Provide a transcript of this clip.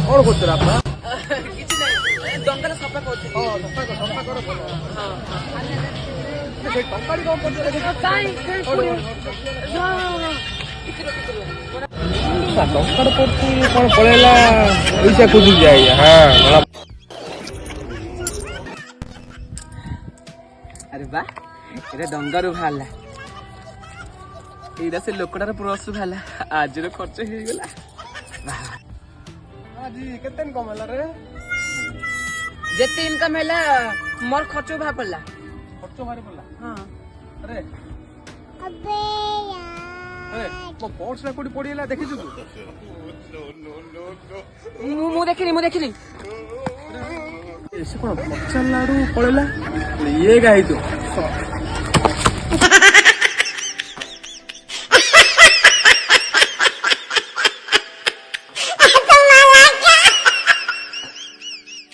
କଣ କରୁଥିଲେ ଆପଣ? କିଛି ନାହିଁ ଡଙ୍ଗାରେ ସଫା କରୁଛି। ସଫା କର ଭଲ। ସେଇ ଟଙ୍କାଟି କଣ କରୁଥିଲେ? ଟଙ୍କାଟେ ପଡୁଛି କଣ ପଳେଇଲା ପଇସା ଖୋଜୁଛି ଆଜ୍ଞା। ହଁ ଆରେ ବା ଏଟା ଡଙ୍ଗାରୁ ବାହାରିଲା। ଏଇଟା ସେ ଲୋକଟାର ପ୍ରସୁ ବାହାରିଲା। ଆଜିର ଖର୍ଚ୍ଚ ହେଇଗଲା। ଆଜି କେତେ ଇନକମ୍ ହେଲା ରେ? ଯେତେ ଇନକମ୍ ହେଲା ମୋର ଖର୍ଚ୍ଚ ବାହାର ପଡିଲା। ଖର୍ଚ୍ଚ ଭାରି ପଡିଲା। ହଁ ଆରେ ମୋ ପର୍ସ ଟା କୋଉଠି ପଡିଗଲା ଦେଖିଛୁ ତୁ? ମୁଁ ଦେଖିନି। ସେ କଣ ପଚାରିଲା ଆଡୁ ପଳେଇଲା। ଇଏ ଗା ହେଇଥିବ।